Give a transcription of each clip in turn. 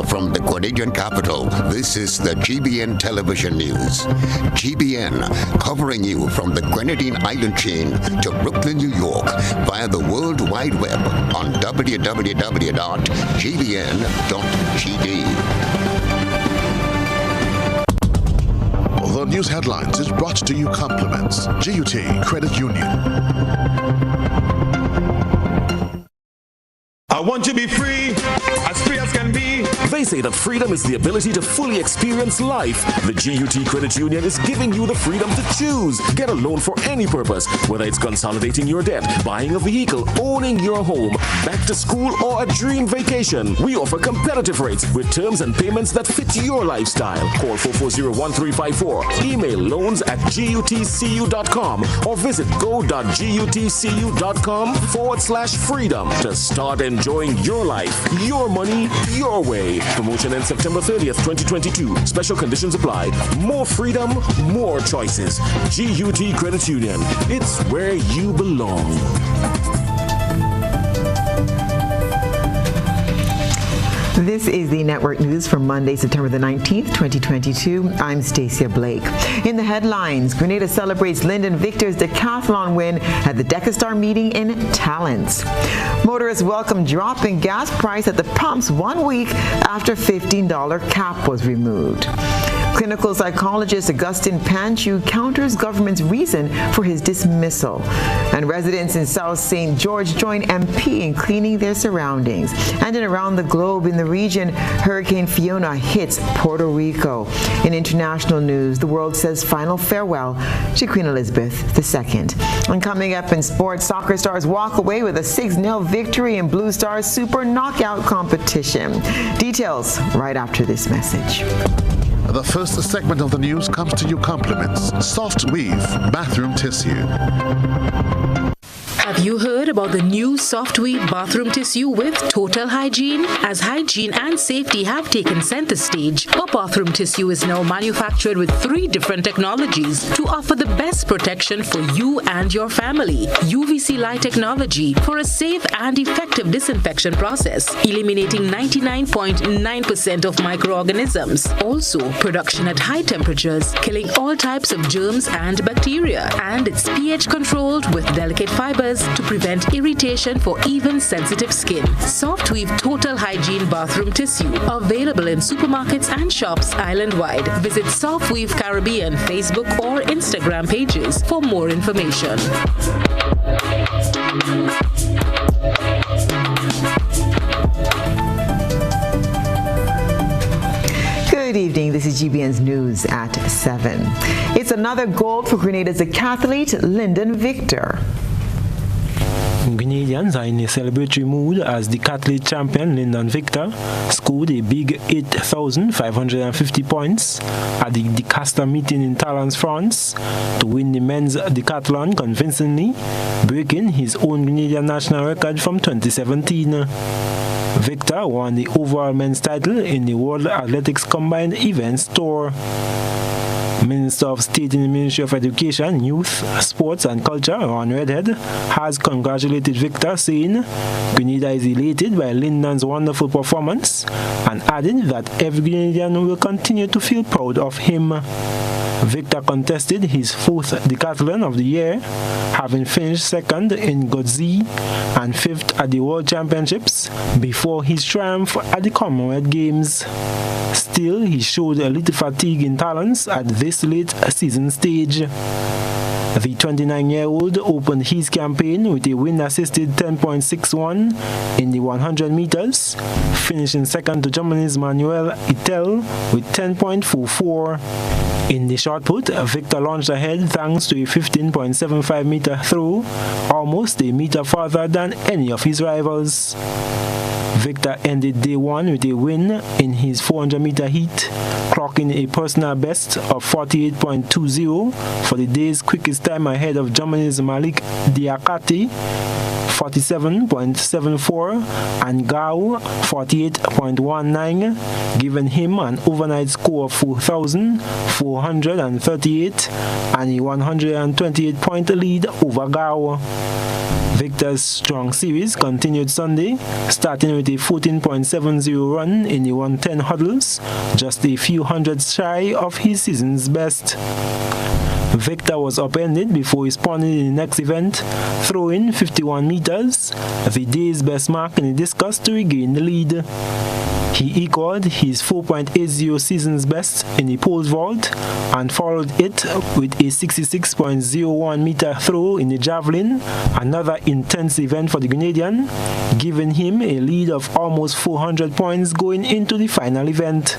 from the Canadian capital, this is the GBN Television News. GBN, covering you from the Grenadine Island chain to Brooklyn, New York, via the World Wide Web on www.gbn.gd. The news headlines is brought to you compliments GUT Credit Union. I want to be free as can be. They say that freedom is the ability to fully experience life. The GUT Credit Union is giving you the freedom to choose. Get a loan for any purpose, whether it's consolidating your debt, buying a vehicle, owning your home, back to school, or a dream vacation. We offer competitive rates with terms and payments that fit your lifestyle. Call 440-1354. Email loans@gutcu.com or visit go.gutcu.com/freedom to start enjoying your life, your money, your way. Promotion ends September 30th, 2022. Special conditions apply. More freedom, more choices. GUT Credit Union. It's where you belong. This is the Network News for Monday, September the 19th, 2022. I'm Stasia Blake. In the headlines, Grenada celebrates Lyndon Victor's decathlon win at the Decastar meeting in Talents. Motorists welcome drop in gas price at the pumps 1 week after $15 cap was removed. Clinical psychologist Augustine Panchu counters government's reason for his dismissal. And residents in South St. George join MP in cleaning their surroundings. And in around the globe in the region, Hurricane Fiona hits Puerto Rico. In international news, the world says final farewell to Queen Elizabeth II. And coming up in sports, soccer stars walk away with a 6-0 victory in Blue Stars Super Knockout competition. Details right after this message. The first segment of the news comes to you compliments Soft Weave Bathroom Tissue. Have you heard about the new Soft Weave bathroom tissue with total hygiene? As hygiene and safety have taken center stage, our bathroom tissue is now manufactured with 3 different technologies to offer the best protection for you and your family. UVC light technology for a safe and effective disinfection process, eliminating 99.9% of microorganisms. Also, production at high temperatures, killing all types of germs and bacteria. And it's pH controlled with delicate fibers to prevent irritation for even sensitive skin. Soft Weave Total Hygiene Bathroom Tissue. Available in supermarkets and shops island-wide. Visit Soft Weave Caribbean Facebook or Instagram pages for more information. Good evening. This is GBN's News at 7. It's another gold for Grenada's decathlete, Lyndon Victor. Grenadians are in a celebratory mood as decathlete champion Lyndon Victor scored a big 8,550 points at the Decastar meeting in Talents, France to win the men's decathlon convincingly, breaking his own Grenadian national record from 2017. Victor won the overall men's title in the World Athletics Combined Events Tour. Minister of State in the Ministry of Education, Youth, Sports and Culture, Ron Redhead, has congratulated Victor, saying Grenada is elated by Lyndon's wonderful performance and added that every Grenadian will continue to feel proud of him. Victor contested his 4th decathlon of the year, having finished 2nd in Godzee and 5th at the World Championships before his triumph at the Commonwealth Games. Still, he showed a little fatigue in Talents at this late season stage. The 29-year-old opened his campaign with a wind-assisted 10.61 in the 100 meters, finishing 2nd to Germany's Manuel Itel with 10.44. In the shot put, Victor launched ahead thanks to a 15.75 meter throw, almost a meter farther than any of his rivals. Victor ended day 1 with a win in his 400 meter heat, clocking a personal best of 48.20 for the day's quickest time ahead of Germany's Malik Diakate, 47.74, and Gao, 48.19, giving him an overnight score of 4,438 and a 128-point lead over Gao. Victor's strong series continued Sunday, starting with a 14.70 run in the 110 hurdles, just a few hundreds shy of his season's best. Victor was upended before responding in the next event, throwing 51 meters, the day's best mark in the discus to regain the lead. He equaled his 4.80 season's best in the pole vault and followed it with a 66.01 meter throw in the javelin, another intense event for the Grenadian, giving him a lead of almost 400 points going into the final event.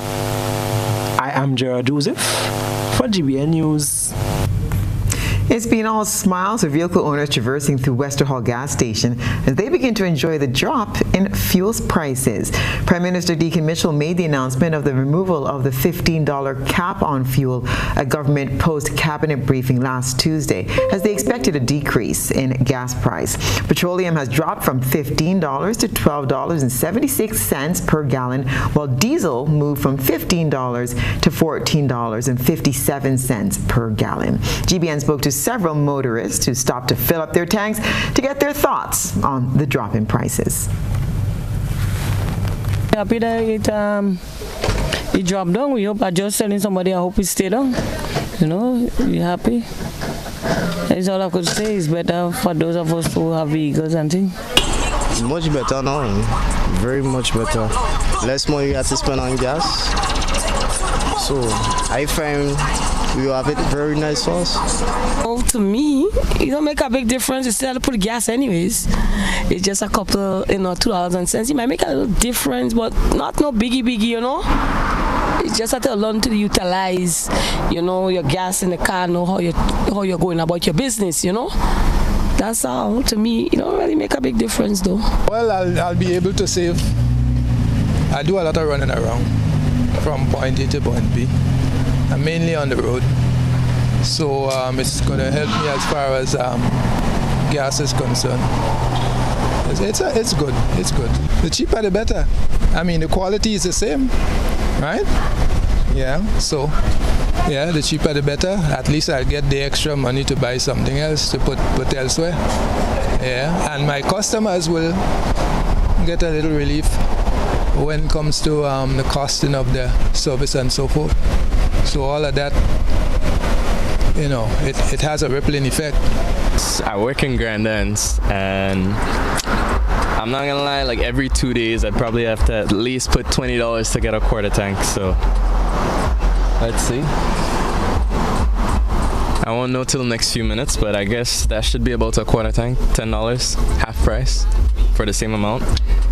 I am Gerard Joseph for GBN News. It's been all smiles for vehicle owners traversing through Westerhall gas station as they begin to enjoy the drop in fuel prices. Prime Minister Deacon Mitchell made the announcement of the removal of the $15 cap on fuel at government post-cabinet briefing last Tuesday, as they expected a decrease in gas price. Petroleum has dropped from $15 to $12.76 per gallon, while diesel moved from $15 to $14.57 per gallon. GBN spoke to several motorists who stopped to fill up their tanks to get their thoughts on the drop in prices. Happy that it dropped down. We hope, I just telling somebody, I hope it stay down. You know, we happy. That's all I could say. It's better for those of us who have vehicles and things. It's much better now. Very much better. Less money you have to spend on gas. So I find we have it very nice for us. Oh, to me, it don't make a big difference. You still have to put gas anyways. It's just a couple, $2.00. It might make a little difference, but not no biggie, you know. It's just have to learn to utilize, you know, your gas in the car, know how you're going about your business, you know. That's all. To me, it don't really make a big difference, though. Well, I'll be able to save. I do a lot of running around from point A to point B. I'm mainly on the road, so it's going to help me as far as gas is concerned. It's good. It's good. The cheaper, the better. I mean, the quality is the same, right? Yeah. So, yeah, the cheaper, the better. At least I'll get the extra money to buy something else to put elsewhere. Yeah. And my customers will get a little relief when it comes to the costing of the service and so forth. So all of that, you know, it has a rippling effect. I work in Grand Ends, and I'm not gonna lie, like every 2 days I'd probably have to at least put $20 to get a quarter tank, so let's see. I won't know till the next few minutes, but I guess that should be about a quarter tank, $10, half price for the same amount.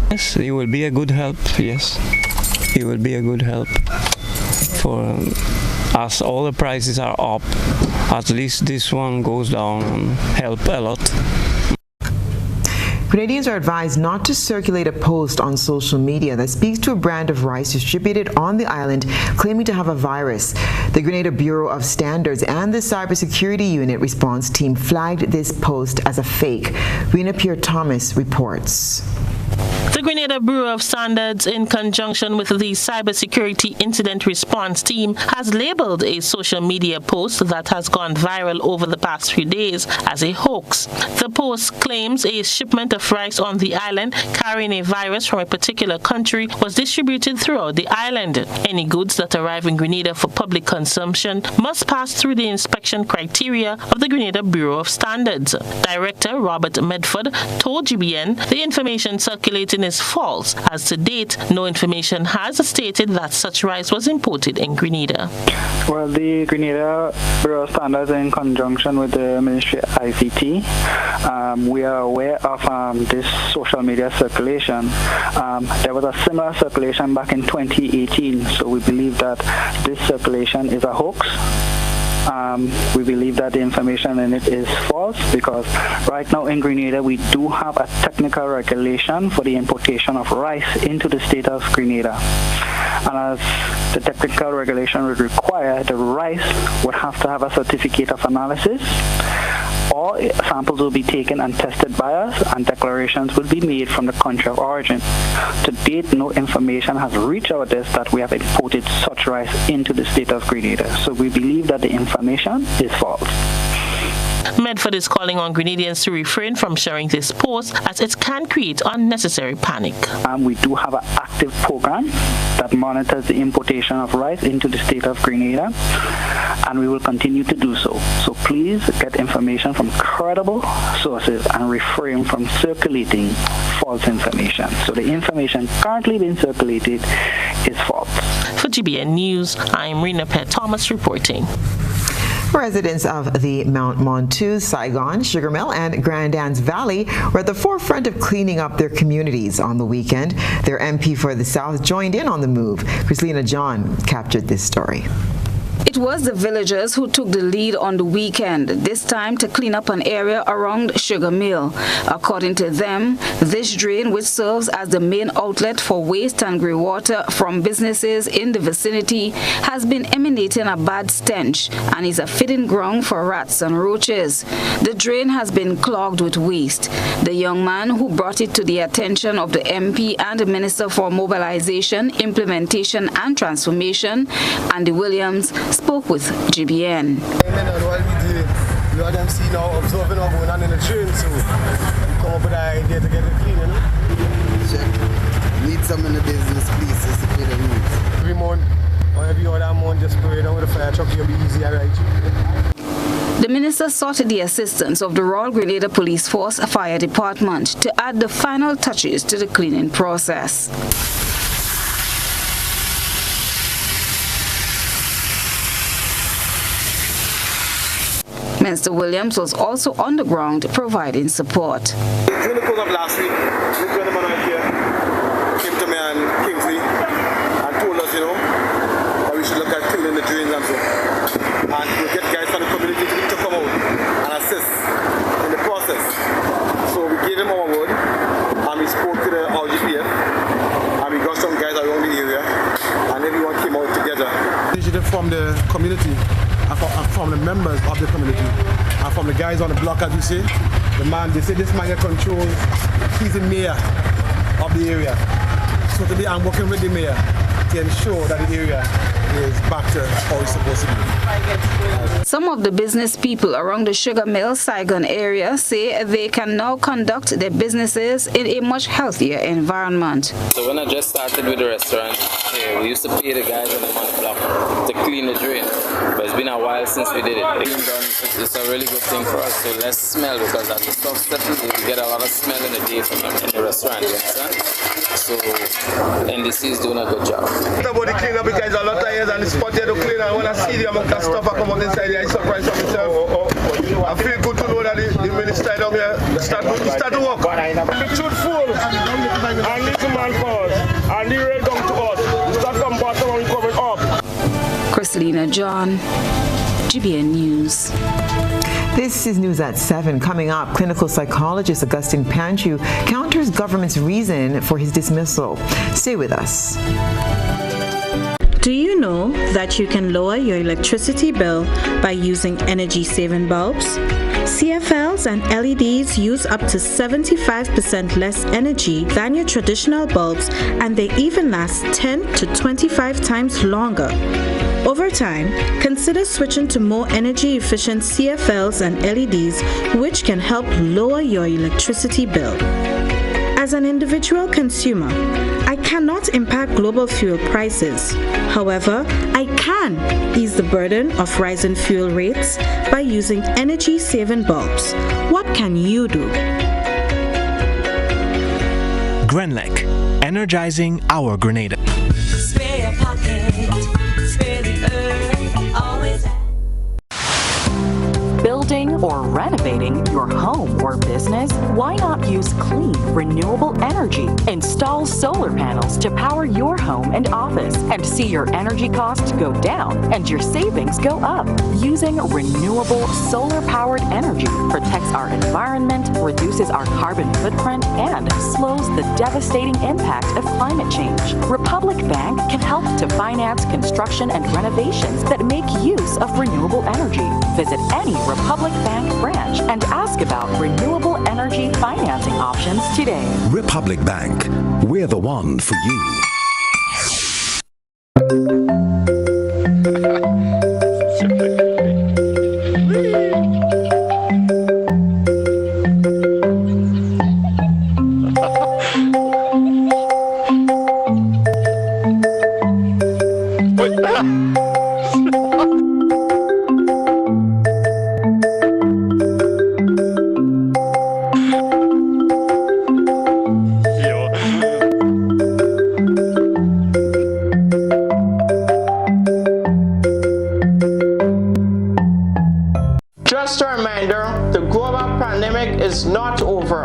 Yes, it will be a good help, yes. It will be a good help for as all the prices are up. At least this one goes down and help a lot. Canadians are advised not to circulate a post on social media that speaks to a brand of rice distributed on the island claiming to have a virus. The Grenada Bureau of Standards and the Cybersecurity Unit response team flagged this post as a fake. Rena Pierre-Thomas reports. The Grenada Bureau of Standards, in conjunction with the Cybersecurity Incident Response Team, has labeled a social media post that has gone viral over the past few days as a hoax. The post claims a shipment of rice on the island carrying a virus from a particular country was distributed throughout the island. Any goods that arrive in Grenada for public consumption must pass through the inspection criteria of the Grenada Bureau of Standards. Director Robert Medford told GBN the information circulating is false, as to date, no information has stated that such rice was imported in Grenada. Well, the Grenada Bureau of Standards, in conjunction with the Ministry of ICT, we are aware of this social media circulation. There was a similar circulation back in 2018, so we believe that this circulation is a hoax. We believe that the information in it is false because right now in Grenada we do have a technical regulation for the importation of rice into the state of Grenada. And as the technical regulation would require, the rice would have to have a certificate of analysis. All samples will be taken and tested by us, and declarations will be made from the country of origin. To date, no information has reached our desk that we have imported such rice into the state of Grenada. So we believe that the information is false. Medford is calling on Grenadians to refrain from sharing this post as it can create unnecessary panic. We do have an active program that monitors the importation of rice into the state of Grenada, and we will continue to do so. So please get information from credible sources and refrain from circulating false information. So the information currently being circulated is false. For GBN News, I'm Rena Pett Thomas reporting. Residents of the Mount Montu, Saigon, Sugar Mill, and Grand Anse Valley were at the forefront of cleaning up their communities on the weekend. Their MP for the South joined in on the move. Chrislina John captured this story. It was the villagers who took the lead on the weekend, this time to clean up an area around Sugar Mill. According to them, this drain, which serves as the main outlet for waste and grey water from businesses in the vicinity, has been emanating a bad stench and is a fitting ground for rats and roaches. The drain has been clogged with waste. The young man who brought it to the attention of the MP and the Minister for Mobilization, Implementation and Transformation, Andy Williams, spoke with GBN. You are them see now observing what's going on in the train, so you come up with an idea to get it clean, you know? Check. Need some in the business places to clean the roads. Every month or every other month, just spray down with a fire truck, you'll be easy, alright? The minister sought the assistance of the Royal Grenada Police Force Fire Department to add the final touches to the cleaning process. Mr. Williams was also on the ground providing support. During the course of last week, this gentleman right here came to me and Kingsley and told us, you know, that we should look at cleaning the drains and so. And we'll get guys from the community to come out and assist in the process. So we gave him our word and we spoke to the RGPF and we got some guys around the area and everyone came out together. Initiative from the community. From the members of the community and from the guys on the block, as you say, the man, they say this man can control, he's the mayor of the area. So today I'm working with the mayor to ensure that the area is back to how it's supposed to be. Some of the business people around the Sugar Mill, Saigon area say they can now conduct their businesses in a much healthier environment. So when I just started with the restaurant, we used to pay the guys on the month block to clean the drain. But it's been a while since we did it. It's a really good thing for us, so less smell, because as the stuff settles, we get a lot of smell in the day from in the restaurant, you understand? So NDC is doing a good job. About the cleanup, because a lot of years and the spot here to clean, and when I see the amount of stuff I come out inside here, I surprise myself. I feel good to know that the minister down here start to work. Be truthful and little man first, and the rail down to us. Start from bottom and coming up. Chrislina John, GBN News. This is news at 7. Coming up, clinical psychologist Augustine Panchu counters government's reason for his dismissal. Stay with us. Do you know that you can lower your electricity bill by using energy-saving bulbs? CFLs and LEDs use up to 75% less energy than your traditional bulbs, and they even last 10 to 25 times longer. Over time, consider switching to more energy-efficient CFLs and LEDs, which can help lower your electricity bill. As an individual consumer, I cannot impact global fuel prices. However, I can ease the burden of rising fuel rates by using energy-saving bulbs. What can you do? Grenlec, energizing our Grenada. Spare your pocket, spare the earth, always. Building or renovating your home or business? Why not use clean, renewable energy? Install solar panels to power your home and office and see your energy costs go down and your savings go up. Using renewable solar-powered energy protects our environment, reduces our carbon footprint, and slows the devastating impact of climate change. Republic Bank can help to finance construction and renovations that make use of renewable energy. Visit any Republic Bank branch and ask about renewable energy financing options today. Republic Bank, we're the one for you. Just a reminder, the global pandemic is not over.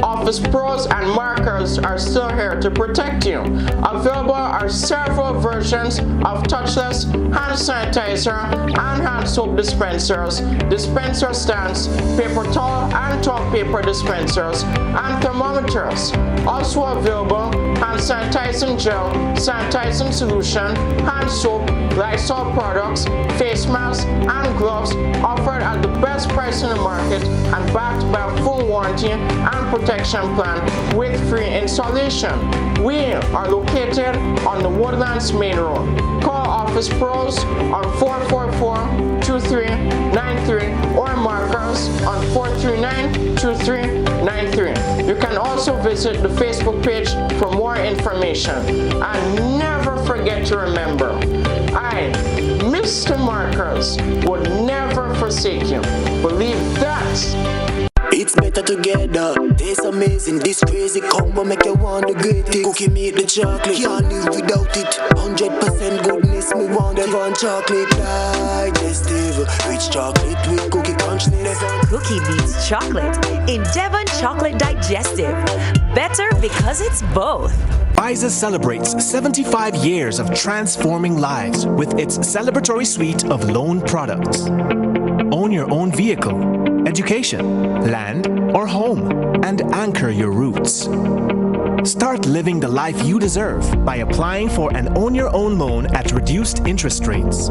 Office Pros and markers are still here to protect you. Available are several versions of touchless hand sanitizer and hand soap dispensers, dispenser stands, paper towel and toilet paper dispensers, and thermometers. Also available, hand sanitizing gel, sanitizing solution, hand soap, Lysol products, face masks, and gloves offered at the best price in the market and backed by a full warranty and protection plan with free installation. We are located on the Woodlands Main Road. Call Office Pros on 444-2393 or markers on 439-2393. You can also visit the Facebook page for more information. And never forget to remember, I, Mr. Markers, will never forsake you. Believe that. It's better together, tastes amazing. This crazy combo make you want to get it. Cookie make the chocolate, can't live without it. 100% goodness, me want Devon chocolate digestive. Rich chocolate with cookie crunchness. Cookie beats chocolate in Devon Chocolate Digestive. Better because it's both. Pfizer celebrates 75 years of transforming lives with its celebratory suite of loan products. Own your own vehicle, education, land, or home, and anchor your roots. Start living the life you deserve by applying for an Own Your Own loan at reduced interest rates.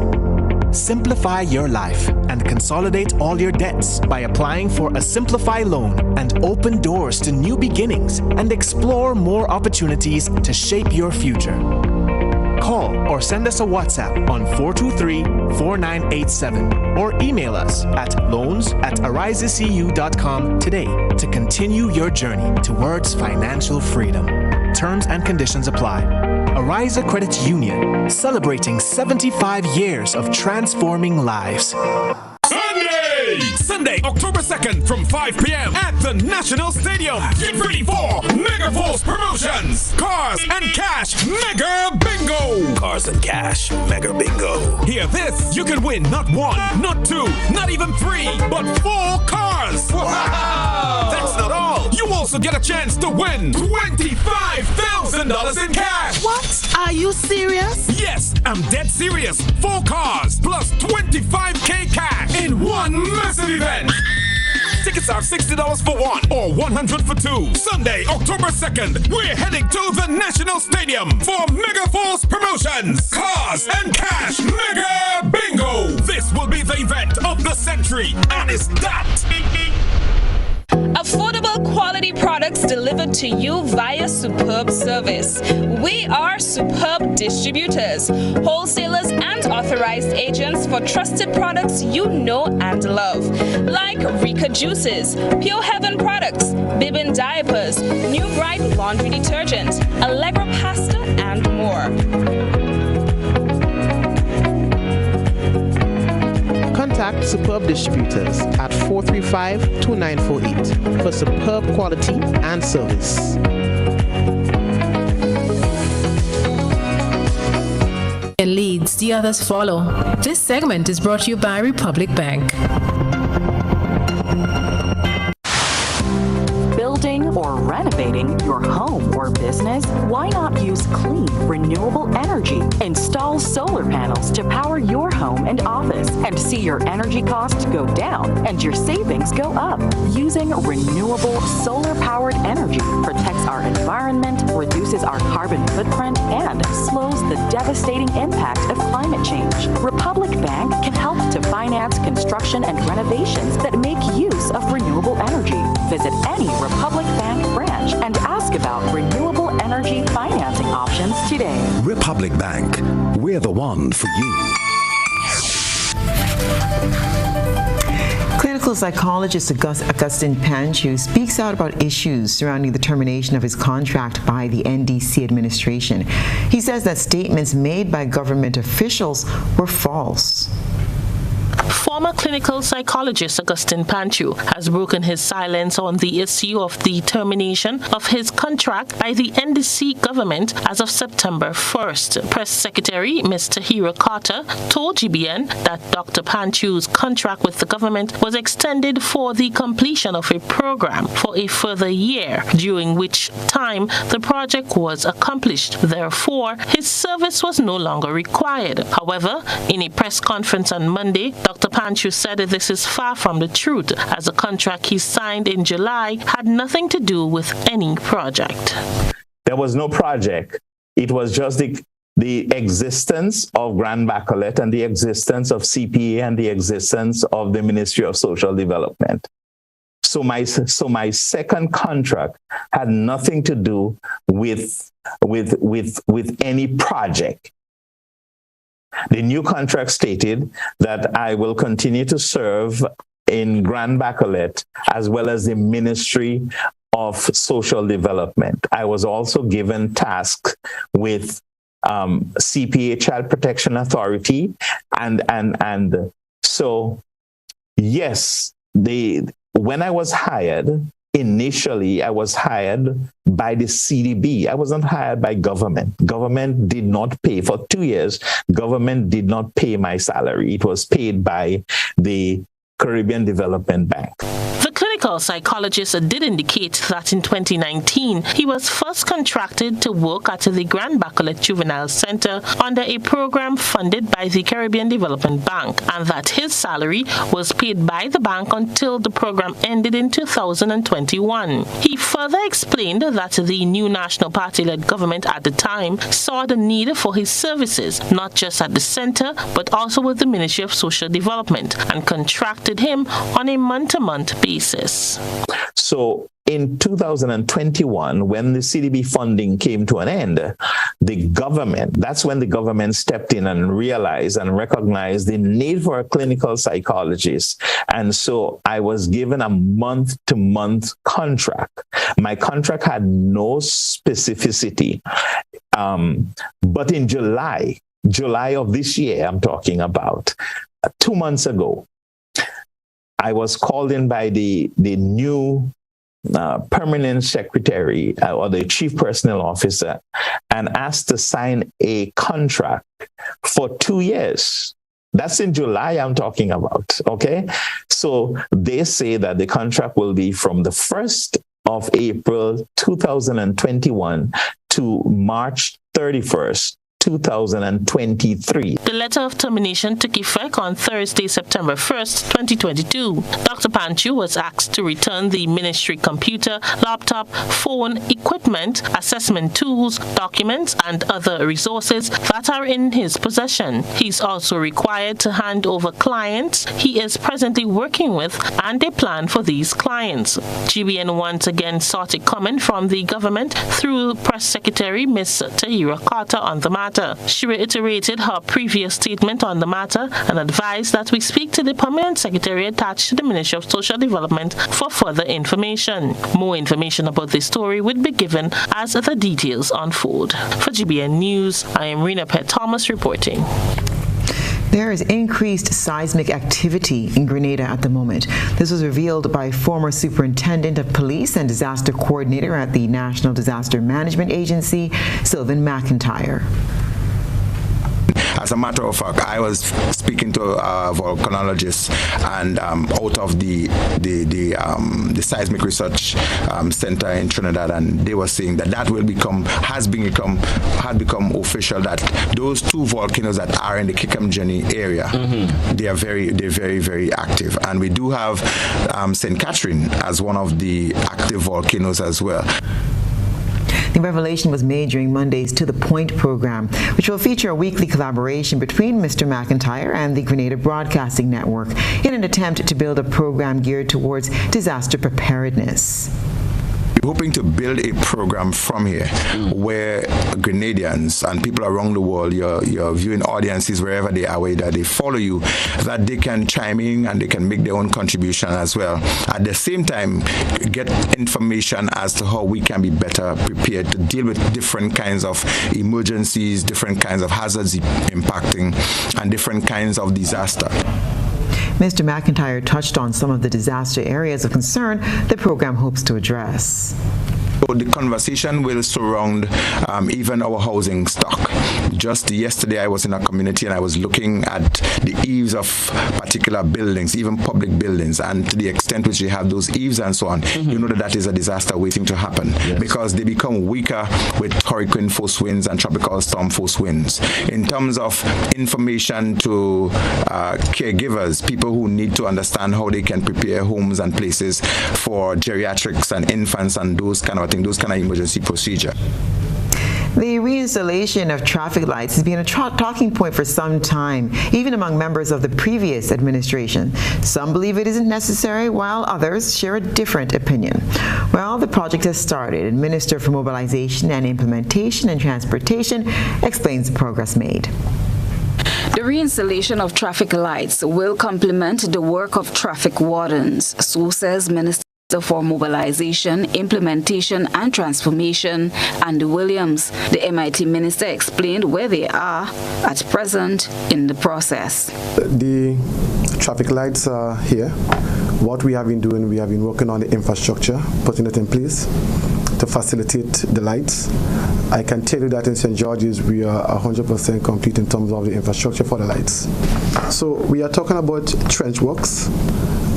Simplify your life and consolidate all your debts by applying for a Simplify loan and open doors to new beginnings and explore more opportunities to shape your future. Call or send us a WhatsApp on 423-4987 or email us at loans@arisecu.com today to continue your journey towards financial freedom. Terms and conditions apply. Ariza Credit Union, celebrating 75 years of transforming lives. Sunday, October 2nd from 5 p.m. at the National Stadium. Get ready for Mega Force Promotions. Cars and Cash Mega Bingo. Cars and Cash Mega Bingo. Hear this. You can win not one, not two, not even three, but 4 cars. Wow. That's not all. You also get a chance to win $25,000 in cash. What? Are you serious? Yes, I'm dead serious. 4 cars plus $25K cash in one massive event. Tickets are $60 for one or $100 for two. Sunday, October 2nd, we're heading to the National Stadium for Mega Force Promotions. Cars and Cash Mega Bingo. This will be the event of the century, and it's that. Affordable quality products delivered to you via Superb Service. We are Superb Distributors, wholesalers and authorized agents for trusted products you know and love, like Rika Juices, Pure Heaven products, Bibbin diapers, New Bright laundry detergent, Allegra pasta, and more. Contact Superb Distributors at 435-2948 for superb quality and service. Leads, the others follow. This segment is brought to you by Republic Bank. Building or renovating your home or business? Why not use clean, renewable energy? Install solar panels to power your home and office and see your energy costs go down and your savings go up. Using renewable solar-powered energy protects our environment, reduces our carbon footprint, and slows the devastating impact of climate change. Republic Bank can help to finance construction and renovations that make use of renewable energy. Visit any Republic Bank branch and ask about renewable energy financing options today. Republic Bank, we're the one for you. Clinical Clinical psychologist Augustine Panchu speaks out about issues surrounding the termination of his contract by the NDC administration. He says that statements made by government officials were false. Former clinical psychologist Augustine Panchu has broken his silence on the issue of the termination of his contract by the NDC government as of September 1st. Press Secretary Mr. Hero Carter told GBN that Dr. Panchu's contract with the government was extended for the completion of a program for a further year, during which time the project was accomplished. Therefore, his service was no longer required. However, in a press conference on Monday, Dr. Panchu said that this is far from the truth, as the contract he signed in July had nothing to do with any project. There was no project. It was just the existence of Grand Bacolet and the existence of CPA and the existence of the Ministry of Social Development. So my second contract had nothing to do with any project. The new contract stated that I will continue to serve in Grand Bacolet as well as the Ministry of Social Development. I was also given tasks with CPA, Child Protection Authority, and so yes, when I was hired. Initially, I was hired by the CDB. I wasn't hired by government. Government did not pay. For 2 years, government did not pay my salary. It was paid by the Caribbean Development Bank. The clinical psychologist did indicate that in 2019, he was first contracted to work at the Grand Bacolet Juvenile Center under a program funded by the Caribbean Development Bank, and that his salary was paid by the bank until the program ended in 2021. He further explained that the new National Party-led government at the time saw the need for his services, not just at the center, but also with the Ministry of Social Development, and contracted him on a month-to-month basis. So in 2021, when the CDB funding came to an end, that's when the government stepped in and realized and recognized the need for a clinical psychologist. And so I was given a month-to-month contract. My contract had no specificity. But in July of this year, I'm talking about, 2 months ago, I was called in by the new permanent secretary or the chief personnel officer and asked to sign a contract for 2 years. That's in July I'm talking about, okay? So they say that the contract will be from the 1st of April 2021 to March 31st, 2023. The letter of termination took effect on Thursday, September 1st, 2022. Dr. Panchu was asked to return the ministry computer, laptop, phone, equipment, assessment tools, documents, and other resources that are in his possession. He's also required to hand over clients he is presently working with and a plan for these clients. GBN once again sought a comment from the government through Press Secretary Ms. Tahira Carter on the matter. She reiterated her previous statement on the matter and advised that we speak to the permanent secretary attached to the Ministry of Social Development for further information. More information about this story would be given as the details unfold. For GBN News, I am Rena Pett Thomas reporting. There is increased seismic activity in Grenada at the moment. This was revealed by former Superintendent of Police and Disaster Coordinator at the National Disaster Management Agency, Sylvan McIntyre. As a matter of fact, I was speaking to a volcanologist, and out of the seismic research center in Trinidad, and they were saying that had become official that those 2 volcanoes that are in the Kikamjeni area, they're very, very active, and we do have St. Catherine as one of the active volcanoes as well. The revelation was made during Monday's To The Point program, which will feature a weekly collaboration between Mr. McIntyre and the Grenada Broadcasting Network in an attempt to build a program geared towards disaster preparedness. hoping to build a program from here where Grenadians and people around the world, your viewing audiences, wherever they are, whether they follow you, that they can chime in and they can make their own contribution as well. At the same time, get information as to how we can be better prepared to deal with different kinds of emergencies, different kinds of hazards impacting, and different kinds of disaster. Mr. McIntyre touched on some of the disaster areas of concern the program hopes to address. So the conversation will surround even our housing stock. Just yesterday I was in a community and I was looking at the eaves of particular buildings, even public buildings, and to the extent which they have those eaves and so on, you know that is a disaster waiting to happen because they become weaker with hurricane force winds and tropical storm force winds. In terms of information to caregivers, people who need to understand how they can prepare homes and places for geriatrics and infants and those kind of things, those kind of emergency procedure. The reinstallation of traffic lights has been a talking point for some time, even among members of the previous administration. Some believe it isn't necessary, while others share a different opinion. Well, the project has started, and Minister for Mobilization and Implementation and Transportation explains the progress made. The reinstallation of traffic lights will complement the work of traffic wardens, so says Minister for Mobilization, Implementation and Transformation, Andy Williams. The MIT minister explained where they are at present in the process. The traffic lights are here. What we have been doing, we have been working on the infrastructure, putting it in place to facilitate the lights. I can tell you that in St. George's we are 100% complete in terms of the infrastructure for the lights. So we are talking about trench works,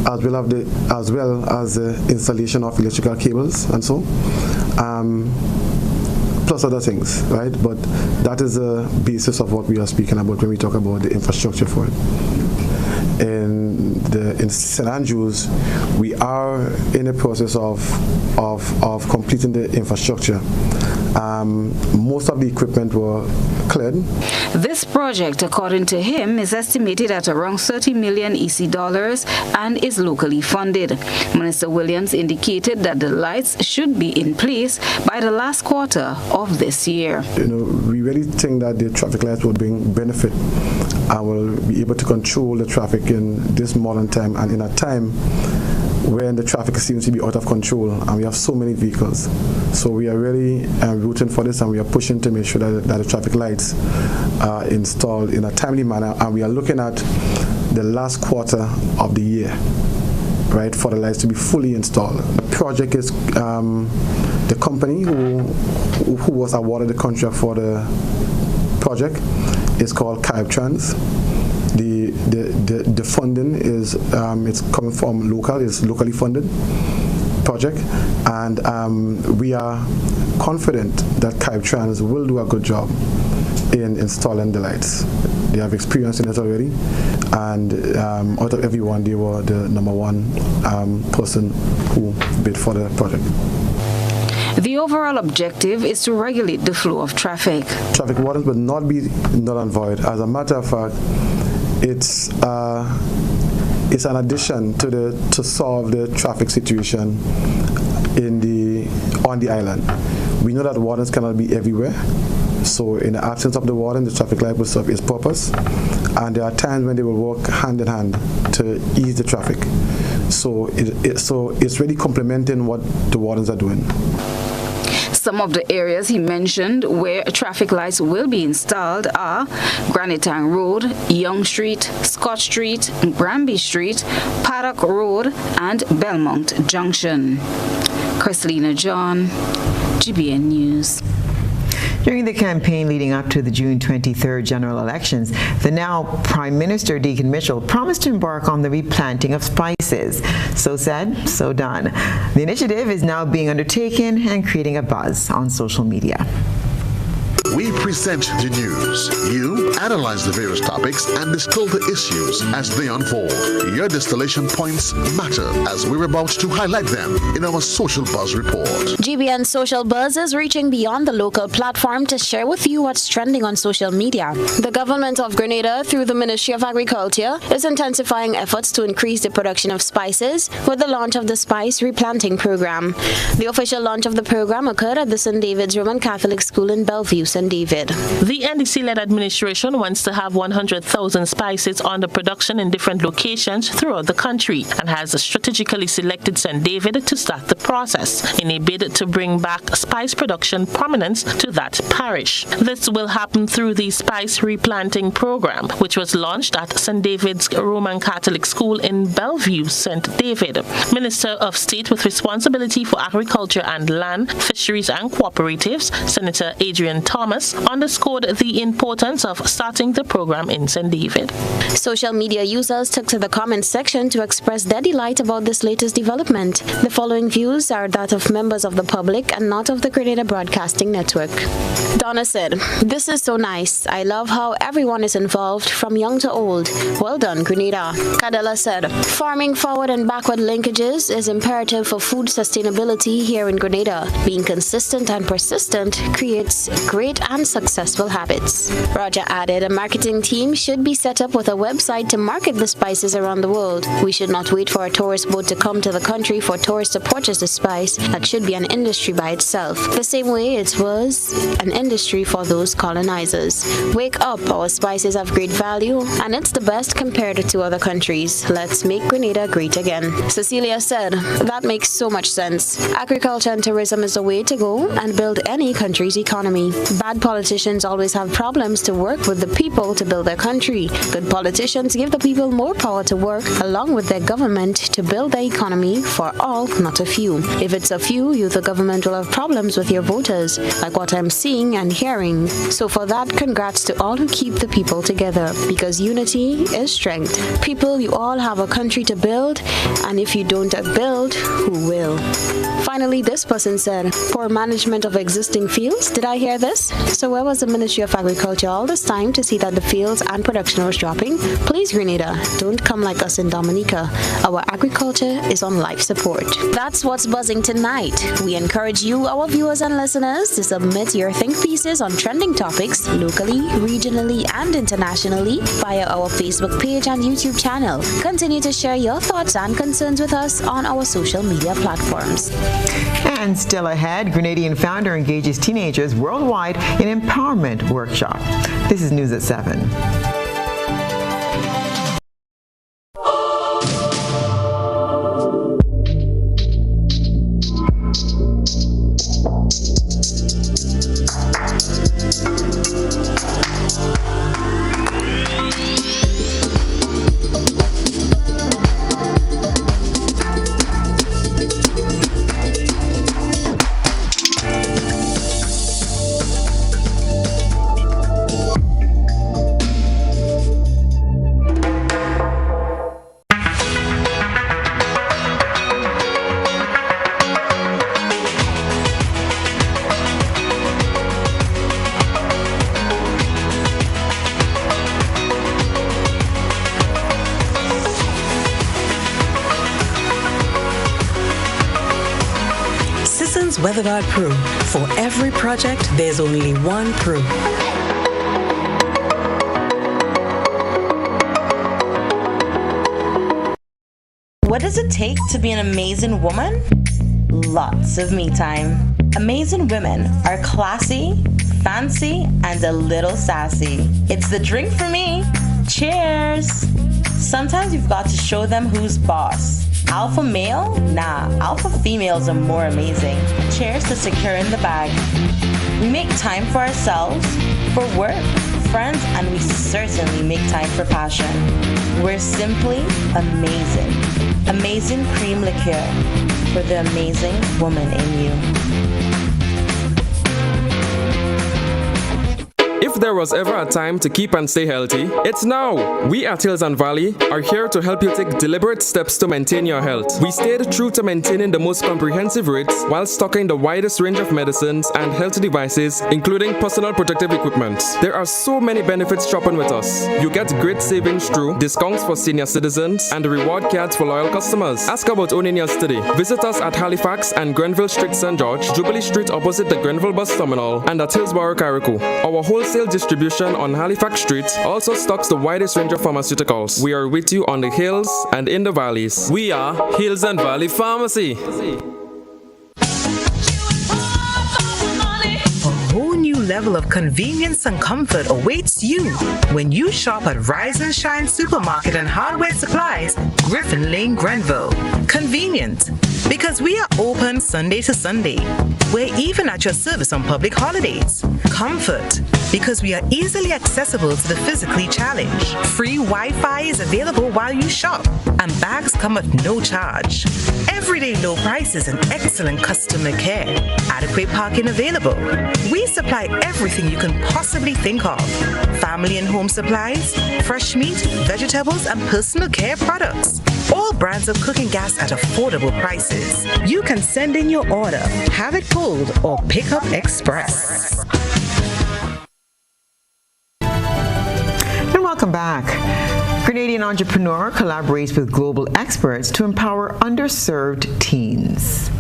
as well as the installation of electrical cables and so, plus other things, right? But that is the basis of what we are speaking about when we talk about the infrastructure for it. In St. Andrews, we are in the process of completing the infrastructure. Most of the equipment were cleared. This project, according to him, is estimated at around 30 million EC dollars and is locally funded. Minister Williams indicated that the lights should be in place by the last quarter of this year. We really think that the traffic lights will bring benefit and will be able to control the traffic in this modern time and in a time when the traffic seems to be out of control and we have so many vehicles. So we are really rooting for this, and we are pushing to make sure that the traffic lights are installed in a timely manner, and we are looking at the last quarter of the year, right, for the lights to be fully installed. The project is the company who was awarded the contract for the project is called Trans. The funding is it's coming from it's locally funded project, and we are confident that Trans will do a good job in installing the lights. They have experience in it already, and out of everyone, they were the #1 person who bid for the project. The overall objective is to regulate the flow of traffic. Traffic wardens will not be null and void. As a matter of fact, it's an addition to solve the traffic situation on the island. We know that wardens cannot be everywhere, so in the absence of the warden, the traffic light will serve its purpose, and there are times when they will work hand in hand to ease the traffic. So it's really complementing what the wardens are doing. Some of the areas he mentioned where traffic lights will be installed are Granitang Road, Young Street, Scott Street, Granby Street, Paddock Road, and Belmont Junction. Christelina John, GBN News. During the campaign leading up to the June 23rd general elections, the now Prime Minister Deacon Mitchell promised to embark on the replanting of spices. So said, so done. The initiative is now being undertaken and creating a buzz on social media. We present the news. You analyze the various topics and distill the issues as they unfold. Your distillation points matter as we're about to highlight them in our Social Buzz report. GBN Social Buzz is reaching beyond the local platform to share with you what's trending on social media. The government of Grenada, through the Ministry of Agriculture, is intensifying efforts to increase the production of spices with the launch of the Spice Replanting Program. The official launch of the program occurred at the St. David's Roman Catholic School in Bellevue, St. David. The NDC-led administration wants to have 100,000 spices under production in different locations throughout the country and has strategically selected St. David to start the process in a bid to bring back spice production prominence to that parish. This will happen through the Spice Replanting Program, which was launched at St. David's Roman Catholic School in Bellevue, St. David. Minister of State with responsibility for agriculture and land, fisheries and cooperatives, Senator Adrian Thomas, underscored the importance of starting the program in St. David. Social media users took to the comments section to express their delight about this latest development. The following views are that of members of the public and not of the Grenada Broadcasting Network. Donna said, "This is so nice. I love how everyone is involved from young to old. Well done, Grenada." Cadella said, "Farming forward and backward linkages is imperative for food sustainability here in Grenada. Being consistent and persistent creates great and successful habits." Roger added, "A marketing team should be set up with a website to market the spices around the world. We should not wait for a tourist boat to come to the country for tourists to purchase the spice. That should be an industry by itself, the same way it was an industry for those colonizers. Wake up, our spices have great value and it's the best compared to other countries. Let's make Grenada great again." Cecilia said, "That makes so much sense. Agriculture and tourism is the way to go and build any country's economy. Bad politicians always have problems to work with the people to build their country. Good politicians give the people more power to work along with their government to build their economy for all, not a few. If it's a few, you the government will have problems with your voters, like what I'm seeing and hearing. So for that, congrats to all who keep the people together, because unity is strength. People, you all have a country to build, and if you don't build, who will?" Finally, this person said, "Poor management of existing fields. Did I hear this? So where was the Ministry of Agriculture all this time to see that the fields and production was dropping? Please, Grenada, don't come like us in Dominica. Our agriculture is on life support." That's what's buzzing tonight. We encourage you, our viewers and listeners, to submit your think pieces on trending topics locally, regionally, and internationally via our Facebook page and YouTube channel. Continue to share your thoughts and concerns with us on our social media platforms. And still ahead, Grenadian founder engages teenagers worldwide in empowerment workshop. This is News at 7. WeatherGuard Pro. For every project, there's only one Pro. What does it take to be an amazing woman? Lots of me time. Amazing women are classy, fancy, and a little sassy. It's the drink for me. Cheers! Sometimes you've got to show them who's boss. Alpha male? Nah, alpha females are more amazing. Cheers to securing the bag. We make time for ourselves, for work, friends, and we certainly make time for passion. We're simply amazing. Amazing cream liqueur for the amazing woman in you. If there was ever a time to keep and stay healthy, it's now. We at Hills and Valley are here to help you take deliberate steps to maintain your health. We stayed true to maintaining the most comprehensive rates while stocking the widest range of medicines and health devices, including personal protective equipment. There are so many benefits shopping with us. You get great savings through discounts for senior citizens and reward cards for loyal customers. Ask about owning yours today. Visit us at Halifax and Grenville Street, St. George, Jubilee Street opposite the Grenville Bus Terminal, and at Hillsborough, Carrico. Our wholesale distribution on Halifax Street also stocks the widest range of pharmaceuticals. We are with you on the hills and in the valleys. We are Hills and Valley Pharmacy. Level of convenience and comfort awaits you when you shop at Rise and Shine Supermarket and Hardware Supplies, Griffin Lane, Grenville. Convenient, because we are open Sunday to Sunday. We're even at your service on public holidays. Comfort, because we are easily accessible to the physically challenged. Free Wi-Fi is available while you shop, and bags come at no charge. Everyday low prices and excellent customer care. Adequate parking available. We supply everything you can possibly think of. Family and home supplies, fresh meat, vegetables, and personal care products. All brands of cooking gas at affordable prices. You can send in your order, have it pulled, or pick up express. And welcome back. Canadian entrepreneur collaborates with global experts to empower underserved teens.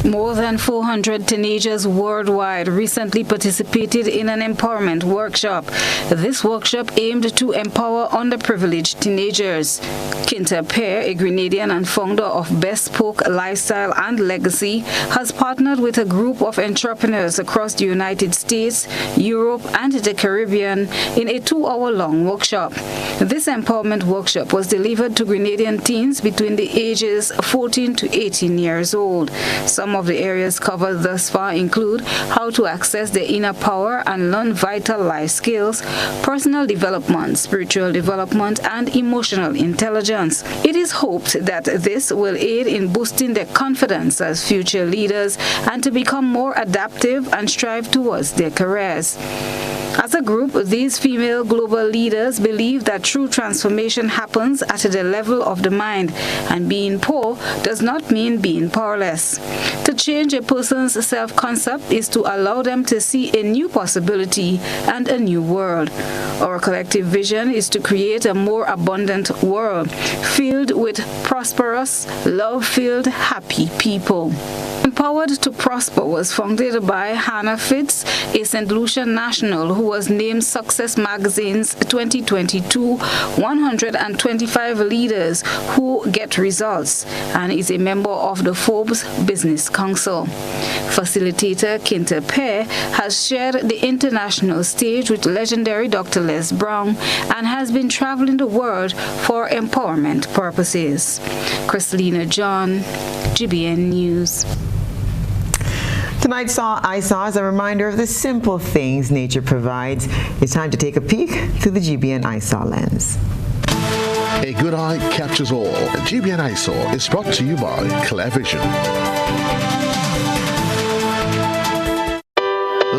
More than 400 teenagers worldwide recently participated in an empowerment workshop. This workshop aimed to empower underprivileged teenagers. Kinta Pear, a Grenadian and founder of Bespoke Lifestyle and Legacy, has partnered with a group of entrepreneurs across the United States, Europe, and the Caribbean in a 2-hour-long workshop. This empowerment workshop was delivered to Grenadian teens between the ages 14 to 18 years old. Some of the areas covered thus far include how to access their inner power and learn vital life skills, personal development, spiritual development, and emotional intelligence. It is hoped that this will aid in boosting their confidence as future leaders and to become more adaptive and strive towards their careers. As a group, these female global leaders believe that true transformation happens at the level of the mind, and being poor does not mean being powerless. To change a person's self-concept is to allow them to see a new possibility and a new world. Our collective vision is to create a more abundant world, filled with prosperous, love-filled, happy people. Empowered to Prosper was founded by Hannah Fitz, a St. Lucia national who was named Success Magazine's 2022 125 Leaders Who Get Results and is a member of the Forbes Business Council. Facilitator Kinta Pear has shared the international stage with legendary Dr. Les Brown and has been traveling the world for empowerment purposes. Christelina John, GBN News. Tonight's I Saw is a reminder of the simple things nature provides. It's time to take a peek through the GBN I Saw lens. A good eye captures all. GBN I Saw is brought to you by Clear Vision.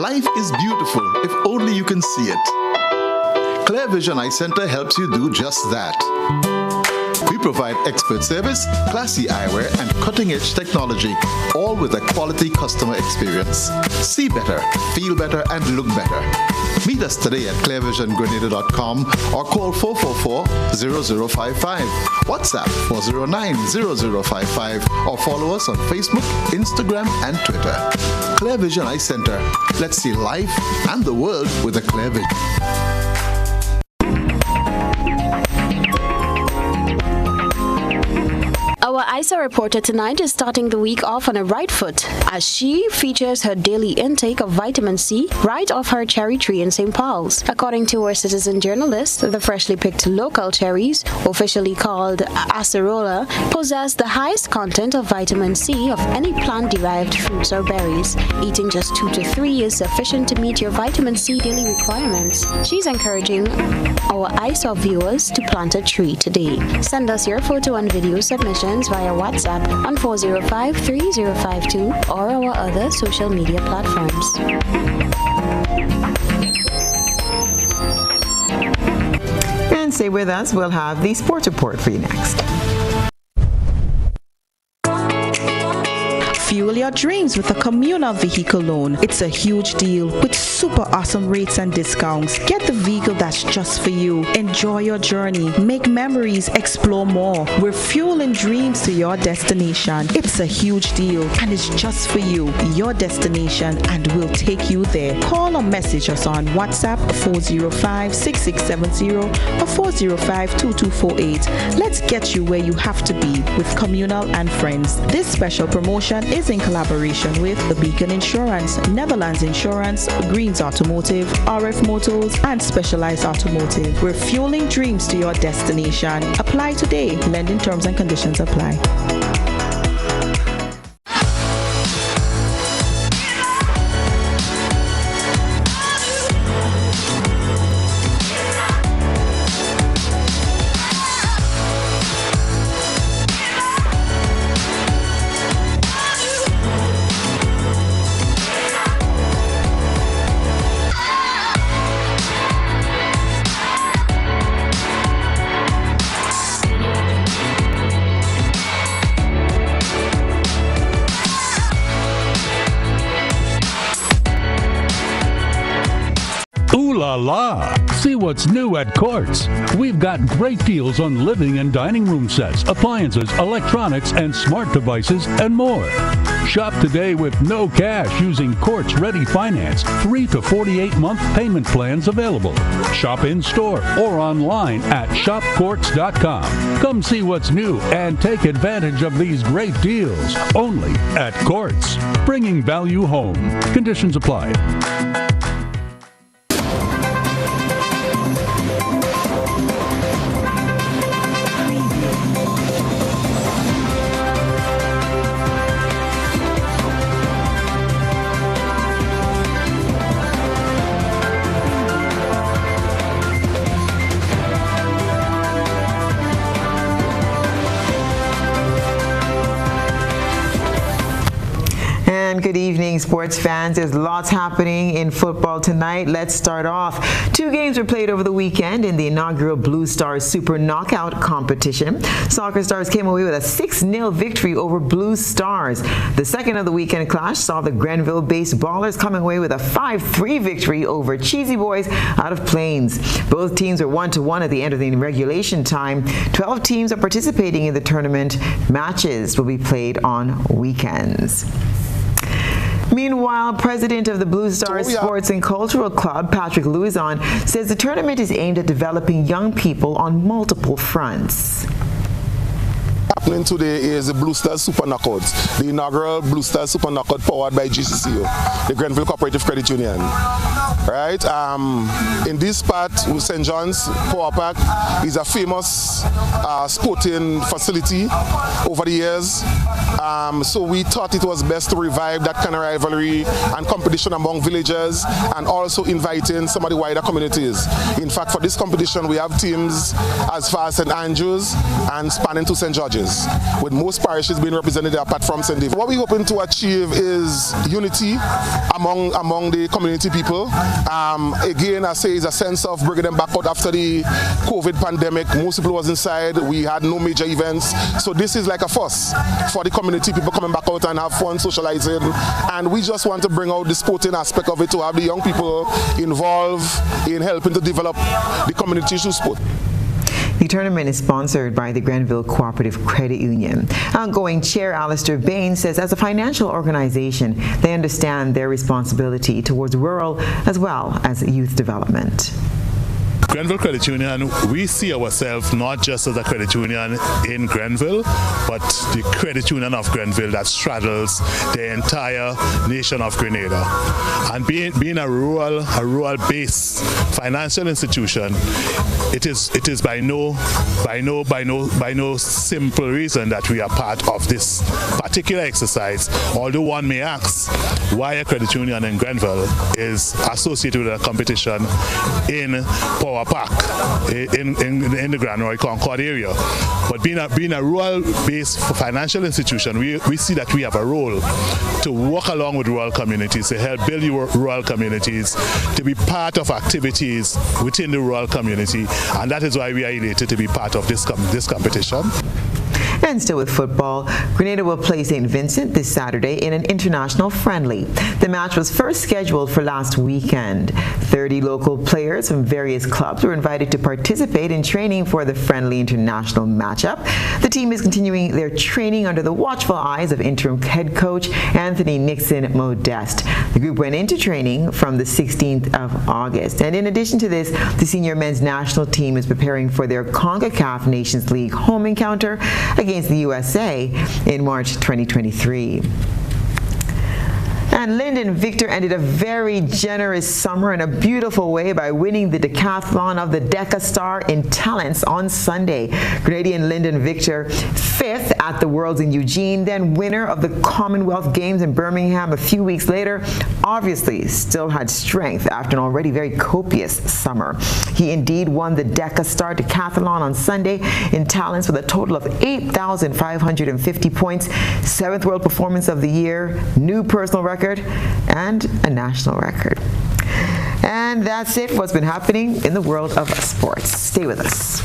Life is beautiful if only you can see it. Clear Vision Eye Center helps you do just that. We provide expert service, classy eyewear, and cutting-edge technology, all with a quality customer experience. See better, feel better, and look better. Meet us today at clearvisiongrenada.com or call 444-0055, WhatsApp 409-0055, or follow us on Facebook, Instagram, and Twitter. Clear Vision Eye Center. Let's see life and the world with a clear vision. Our ISA reporter tonight is starting the week off on a right foot as she features her daily intake of vitamin C right off her cherry tree in St. Paul's. According to our citizen journalist, the freshly picked local cherries, officially called acerola, possess the highest content of vitamin C of any plant-derived fruits or berries. Eating just 2 to 3 is sufficient to meet your vitamin C daily requirements. She's encouraging our ISA viewers to plant a tree today. Send us your photo and video submissions via WhatsApp on 405-3052 or our other social media platforms. And stay with us. We'll have the sports report for you next. Fuel your dreams with a communal vehicle loan. It's a huge deal with super awesome rates and discounts. Get the vehicle that's just for you. Enjoy your journey. Make memories. Explore more. We're fueling dreams to your destination. It's a huge deal and it's just for you. Your destination, and we'll take you there. Call or message us on WhatsApp 405-6670 or 405-2248. Let's get you where you have to be with Communal and Friends. This special promotion is in collaboration with the Beacon Insurance, Netherlands Insurance, Greens Automotive, RF Motors, and Specialized Automotive. We're fueling dreams to your destination. Apply today. Lending terms and conditions apply. La. See what's new at Courts. We've got great deals on living and dining room sets, appliances, electronics, and smart devices, and more. Shop today with no cash using Courts Ready Finance. 3 to 48-month payment plans available. Shop in store or online at shopcourts.com. Come see what's new and take advantage of these great deals only at Courts. Bringing value home. Conditions apply. Good evening, sports fans. There's lots happening in football tonight. Let's start off. 2 games were played over the weekend in the inaugural Blue Stars Super Knockout competition. Soccer Stars came away with a 6-0 victory over Blue Stars. The second of the weekend clash saw the Grenville-based Ballers coming away with a 5-3 victory over Cheesy Boys out of Plains. Both teams were 1-1 at the end of the regulation time. 12 teams are participating in the tournament. Matches will be played on weekends. Meanwhile, president of the Blue Stars Sports and Cultural Club, Patrick Louison, says the tournament is aimed at developing young people on multiple fronts. Happening today is the Blue Stars Super Knockouts, the inaugural Blue Stars Super Knockout powered by GCCO, the Grenville Cooperative Credit Union. Right? In this part, with St. John's Power Park is a famous sporting facility over the years. So we thought it was best to revive that kind of rivalry and competition among villagers, and also inviting some of the wider communities. In fact, for this competition, we have teams as far as St. Andrews and spanning to St. George's, with most parishes being represented apart from St. David. What we're hoping to achieve is unity among the community people. Again, I say, it's a sense of bringing them back out after the COVID pandemic. Most people was inside. We had no major events. So this is like a first for the community, people coming back out and have fun, socializing. And we just want to bring out the sporting aspect of it, to have the young people involved in helping to develop the community through sport. The tournament is sponsored by the Grenville Cooperative Credit Union. Outgoing Chair Alistair Bain says as a financial organization, they understand their responsibility towards rural as well as youth development. Grenville Credit Union, we see ourselves not just as a credit union in Grenville, but the credit union of Grenville that straddles the entire nation of Grenada. And being a rural-based financial institution, it is by no simple reason that we are part of this particular exercise. Although one may ask why a credit union in Grenville is associated with a competition in Power our park in the Grand Roy Concord area. But being a rural-based financial institution, we see that we have a role to work along with rural communities, to help build rural communities, to be part of activities within the rural community, and that is why we are elated to be part of this competition. And still with football, Grenada will play St. Vincent this Saturday in an international friendly. The match was first scheduled for last weekend. 30 local players from various clubs were invited to participate in training for the friendly international matchup. The team is continuing their training under the watchful eyes of interim head coach Anthony Nixon Modeste. The group went into training from the 16th of August. And in addition to this, the senior men's national team is preparing for their CONCACAF Nations League home encounter against the USA in March 2023. And Lyndon Victor ended a very generous summer in a beautiful way by winning the decathlon of the Deca Star in Talents on Sunday. Grenadian Lyndon Victor, 5th at the Worlds in Eugene, then winner of the Commonwealth Games in Birmingham a few weeks later, obviously still had strength after an already very copious summer. He indeed won the Deca Star decathlon on Sunday in Talents with a total of 8,550 points, 7th World Performance of the Year, new personal record, and a national record. And that's it for what's been happening in the world of sports. Stay with us.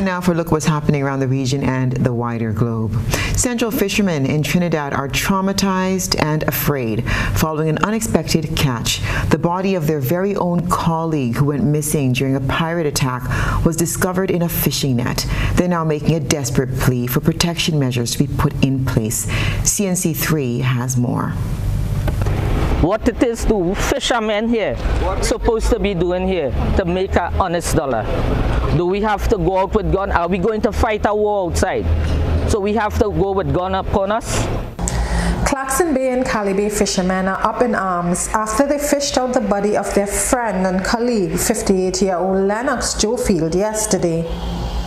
Now for a look at what's happening around the region and the wider globe. Central fishermen in Trinidad are traumatized and afraid following an unexpected catch. The body of their very own colleague who went missing during a pirate attack was discovered in a fishing net. They're now making a desperate plea for protection measures to be put in place. CNC3 has more. What it is to fishermen here supposed to be doing here to make an honest dollar. Do we have to go out with gun? Are we going to fight a war outside? So we have to go with gun upon us? Claxon Bay and Cali Bay fishermen are up in arms after they fished out the body of their friend and colleague, 58-year-old Lennox Jofield, yesterday.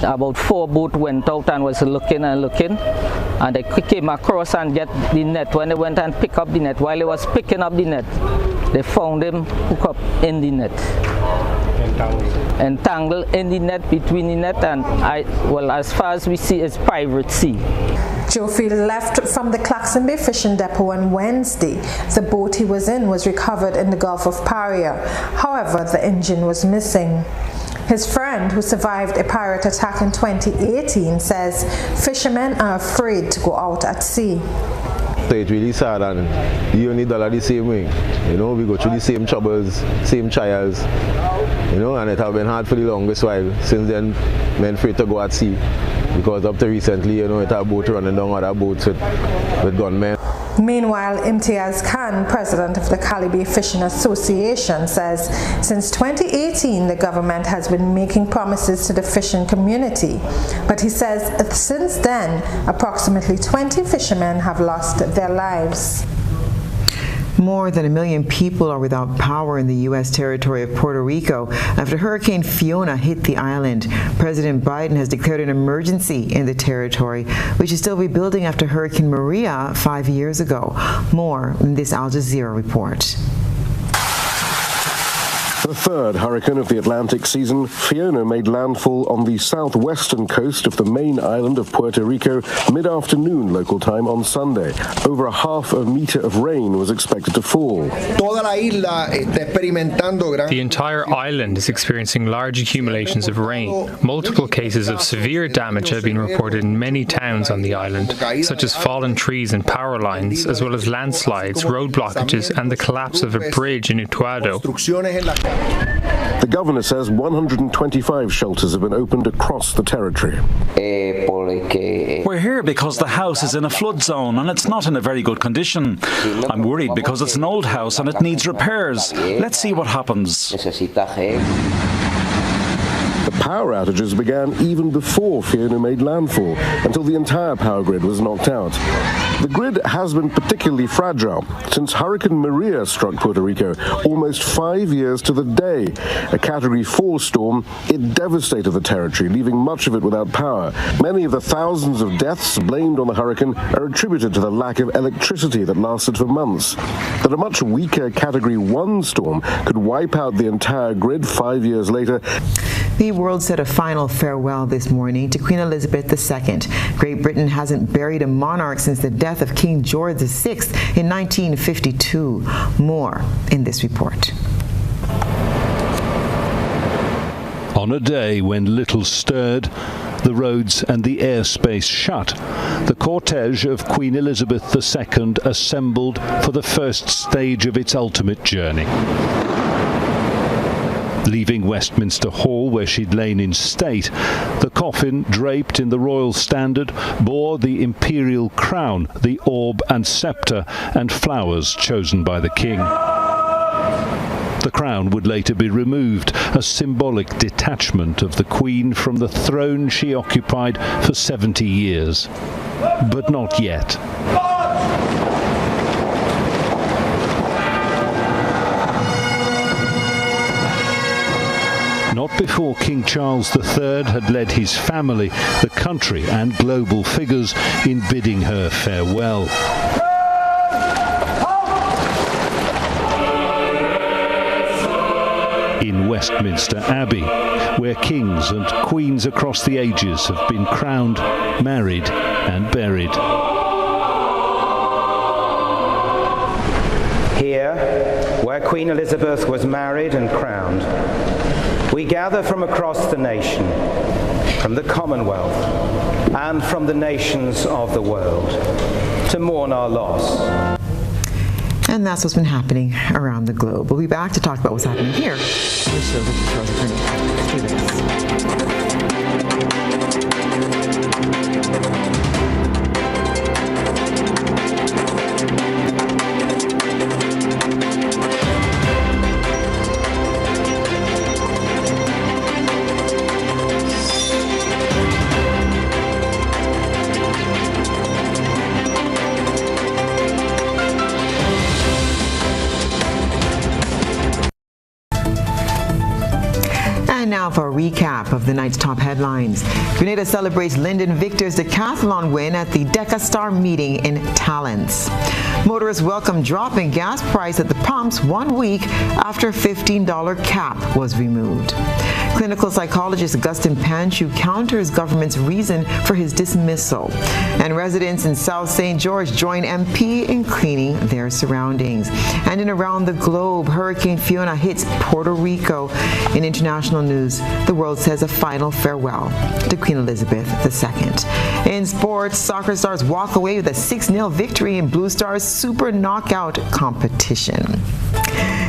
About 4 boats went out and was looking, and they came across and get the net. When they went and pick up the net, while they was picking up the net, they found him hooked up in the net. Entangled in the net, between the net and, as far as we see, it's private sea. Jofield left from the Claxon Bay fishing depot on Wednesday. The boat he was in was recovered in the Gulf of Paria. However, the engine was missing. His friend, who survived a pirate attack in 2018, says fishermen are afraid to go out at sea. So it's really sad, and you only dollar the same way. You know, we go through the same troubles, same trials, you know, and it has been hard for the longest while. Since then, men afraid to go at sea, because up to recently, you know, it had boats running down other boats with gunmen. Meanwhile, Imtiaz Khan, president of the Cali Bay Fishing Association, says since 2018 the government has been making promises to the fishing community. But he says since then, approximately 20 fishermen have lost their lives. More than 1 million people are without power in the U.S. territory of Puerto Rico after Hurricane Fiona hit the island. President Biden has declared an emergency in the territory, which is still rebuilding after Hurricane Maria 5 years ago. More in this Al Jazeera report. The third hurricane of the Atlantic season, Fiona made landfall on the southwestern coast of the main island of Puerto Rico mid-afternoon local time on Sunday. Over a half a meter of rain was expected to fall. The entire island is experiencing large accumulations of rain. Multiple cases of severe damage have been reported in many towns on the island, such as fallen trees and power lines, as well as landslides, road blockages, and the collapse of a bridge in Utuado. The governor says 125 shelters have been opened across the territory. We're here because the house is in a flood zone and it's not in a very good condition. I'm worried because it's an old house and it needs repairs. Let's see what happens. The power outages began even before Fiona made landfall, until the entire power grid was knocked out. The grid has been particularly fragile since Hurricane Maria struck Puerto Rico almost 5 years to the day. A Category 4 storm, it devastated the territory, leaving much of it without power. Many of the thousands of deaths blamed on the hurricane are attributed to the lack of electricity that lasted for months. That a much weaker Category 1 storm could wipe out the entire grid 5 years later. The world said a final farewell this morning to Queen Elizabeth II. Great Britain hasn't buried a monarch since the death of King George VI in 1952. More in this report. On a day when little stirred, the roads and the airspace shut, the cortege of Queen Elizabeth II assembled for the first stage of its ultimate journey. Leaving Westminster Hall, where she'd lain in state, the coffin, draped in the royal standard, bore the imperial crown, the orb and sceptre, and flowers chosen by the king. The crown would later be removed, a symbolic detachment of the Queen from the throne she occupied for 70 years. But not yet. Not before King Charles III had led his family, the country and global figures in bidding her farewell. In Westminster Abbey, where kings and queens across the ages have been crowned, married and buried. Here, where Queen Elizabeth was married and crowned, we gather from across the nation, from the Commonwealth, and from the nations of the world, to mourn our loss. And that's what's been happening around the globe. We'll be back to talk about what's happening here. Now for a recap of the night's top headlines. Grenada celebrates Lyndon Victor's decathlon win at the DecaStar meeting in Talents. Motorists welcome drop in gas price at the pumps 1 week after $15 cap was removed. Clinical psychologist Augustin Panchu counters government's reason for his dismissal. And residents in South St. George join MP in cleaning their surroundings. And in around the globe, Hurricane Fiona hits Puerto Rico. In international news, the world says a final farewell to Queen Elizabeth II. In sports, soccer stars walk away with a 6-0 victory in Blue Stars Super Knockout competition.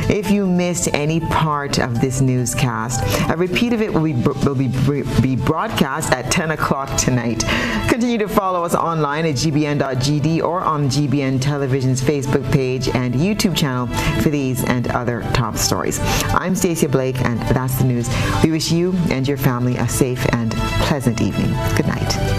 If you missed any part of this newscast, a repeat of it will be broadcast at 10 o'clock tonight. Continue to follow us online at gbn.gd or on GBN Television's Facebook page and YouTube channel for these and other top stories. I'm Stasia Blake, and that's the news. We wish you and your family a safe and pleasant evening. Good night.